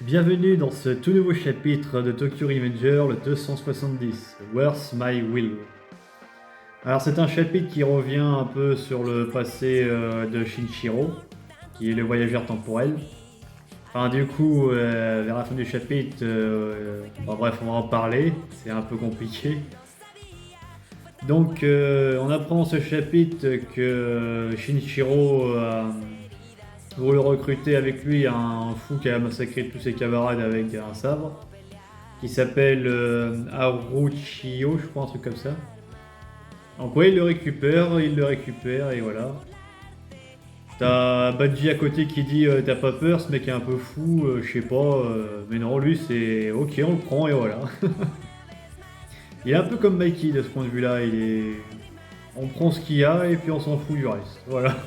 Bienvenue dans ce tout nouveau chapitre de Tokyo Revenger, le 270, Where's My Will. Alors c'est un chapitre qui revient un peu sur le passé de Shinichiro, qui est le voyageur temporel. Enfin du coup, vers la fin du chapitre, bref on va en parler, c'est un peu compliqué. Donc on apprend dans ce chapitre que Shinichiro voulu recruter avec lui un fou qui a massacré tous ses camarades avec un sabre, qui s'appelle Haruchio, je crois, un truc comme ça. Donc ouais, il le récupère et voilà. T'as Badji à côté qui dit t'as pas peur, ce mec est un peu fou, je sais pas, mais non, lui c'est ok, on le prend et voilà. Il est un peu comme Mikey de ce point de vue-là, on prend ce qu'il y a et puis on s'en fout du reste, voilà.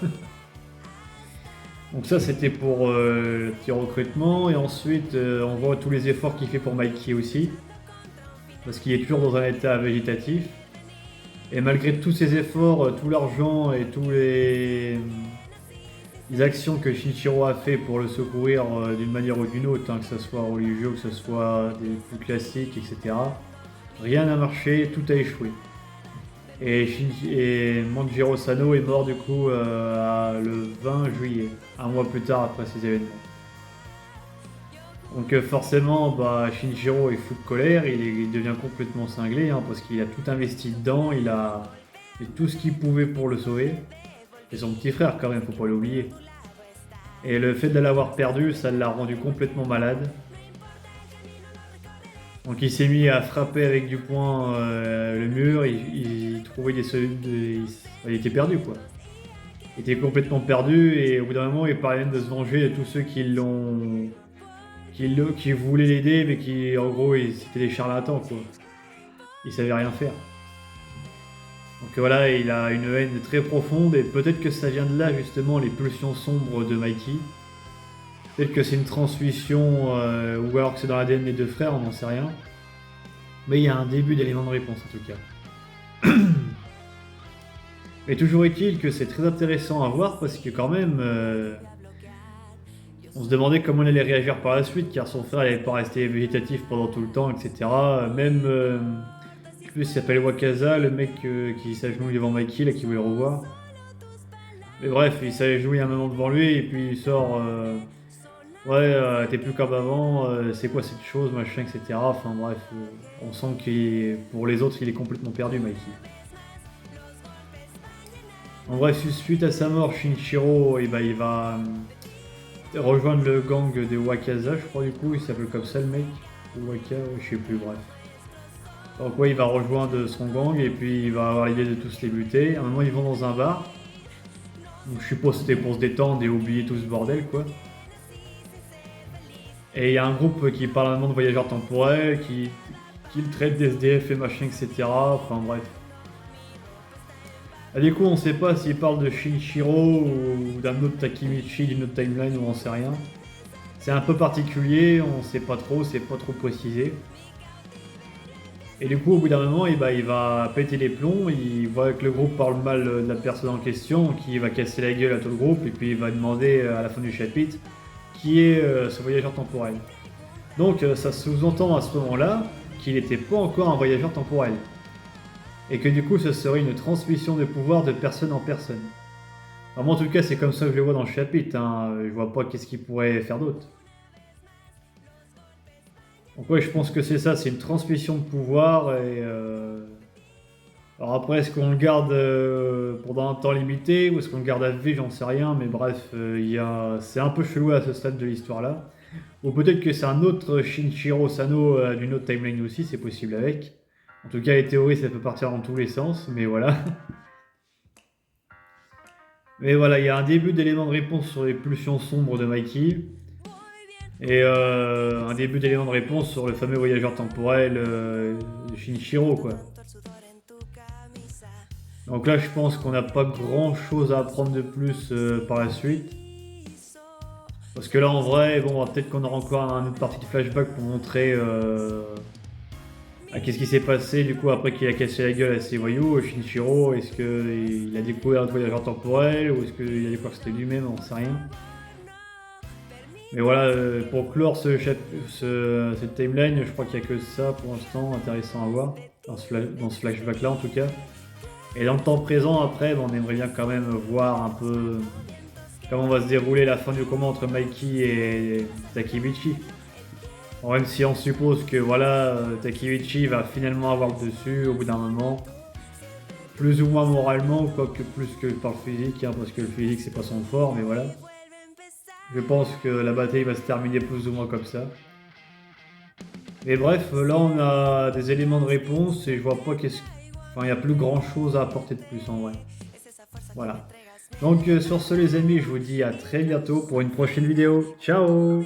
Donc ça c'était pour le petit recrutement et ensuite on voit tous les efforts qu'il fait pour Mikey aussi parce qu'il est toujours dans un état végétatif et malgré tous ces efforts, tout l'argent et tous les actions que Shinichiro a fait pour le secourir d'une manière ou d'une autre, que ce soit religieux, que ce soit des plus classiques, etc. Rien n'a marché, tout a échoué. Et Manjiro Sano est mort du coup le 20 juillet, un mois plus tard après ces événements. Donc forcément, Shinichiro est fou de colère, il devient complètement cinglé parce qu'il a tout investi dedans, il a fait tout ce qu'il pouvait pour le sauver. Et son petit frère quand même, faut pas l'oublier. Et le fait de l'avoir perdu, ça l'a rendu complètement malade. Donc il s'est mis à frapper avec du poing le mur, il trouvait il était perdu quoi. Il était complètement perdu et au bout d'un moment il parlait même de se venger de tous ceux qui voulaient l'aider mais qui en gros c'était des charlatans quoi. Ils savaient rien faire. Donc voilà, il a une haine très profonde et peut-être que ça vient de là justement les pulsions sombres de Mikey. Peut-être que c'est une transmission ou alors que c'est dans l'ADN des deux frères, on n'en sait rien. Mais il y a un début d'élément de réponse en tout cas. Mais toujours est-il que c'est très intéressant à voir parce que quand même, on se demandait comment il allait réagir par la suite car son frère n'allait pas rester végétatif pendant tout le temps, etc. Même, je sais plus s'il s'appelle Wakaza, le mec qui s'agenouille devant Mikey, là qui voulait le revoir. Mais bref, il s'agenouille un moment devant lui et puis il sort... ouais, t'es plus comme avant, c'est quoi cette chose, machin, etc. Enfin bref, on sent que pour les autres, il est complètement perdu, Mikey. En bref, suite à sa mort, Shinichiro, il va rejoindre le gang des Wakaza, je crois du coup, il s'appelle comme ça le mec. Waka, je sais plus, bref. Donc ouais, il va rejoindre son gang et puis il va avoir l'idée de tous les buter. À un moment, ils vont dans un bar. Donc je suppose que c'était pour se détendre et oublier tout ce bordel, quoi. Et il y a un groupe qui parle allemand de voyageurs temporels, qui le traite d'SDF et machin, etc. Enfin bref. Et du coup, on sait pas s'il parle de Shinichiro ou d'un autre Takemichi d'une autre timeline ou on sait rien. C'est un peu particulier, on sait pas trop, c'est pas trop précisé. Et du coup, au bout d'un moment, il va péter les plombs, il voit que le groupe parle mal de la personne en question, qui va casser la gueule à tout le groupe, et puis il va demander à la fin du chapitre qui est ce voyageur temporel. Donc ça sous-entend à ce moment-là qu'il n'était pas encore un voyageur temporel. Et que du coup ce serait une transmission de pouvoir de personne en personne. Alors moi en tout cas c'est comme ça que je le vois dans le chapitre, je vois pas qu'est-ce qu'il pourrait faire d'autre. Donc ouais je pense que c'est ça, c'est une transmission de pouvoir et... Alors après est-ce qu'on le garde pendant un temps limité ou est-ce qu'on le garde à vie, j'en sais rien, mais bref, c'est un peu chelou à ce stade de l'histoire là. Ou peut-être que c'est un autre Shinichiro Sano d'une autre timeline aussi, c'est possible avec. En tout cas, les théories, ça peut partir dans tous les sens, mais voilà. Mais voilà, il y a un début d'élément de réponse sur les pulsions sombres de Mikey. Et un début d'élément de réponse sur le fameux voyageur temporel de Shinichiro, quoi. Donc là, je pense qu'on n'a pas grand-chose à apprendre de plus par la suite. Parce que là, en vrai, bon, peut-être qu'on aura encore une autre partie de flashback pour montrer qu'est-ce qui s'est passé du coup après qu'il a cassé la gueule à ses voyous. Shinichiro, est-ce qu'il a découvert un voyageur temporel ou est-ce qu'il a découvert que c'était lui-même, on sait rien. Mais voilà, pour clore cette timeline, je crois qu'il n'y a que ça pour l'instant intéressant à voir, dans ce flashback là en tout cas. Et dans le temps présent, après, on aimerait bien quand même voir un peu comment va se dérouler la fin du combat entre Mikey et Takemichi. Bon, même si on suppose que voilà, Takemichi va finalement avoir le dessus au bout d'un moment, plus ou moins moralement, quoique plus que par le physique, hein, parce que le physique c'est pas son fort, mais voilà. Je pense que la bataille va se terminer plus ou moins comme ça. Mais bref, là on a des éléments de réponse et je vois pas Enfin, il n'y a plus grand chose à apporter de plus en vrai. Voilà. Donc sur ce les amis, je vous dis à très bientôt pour une prochaine vidéo. Ciao!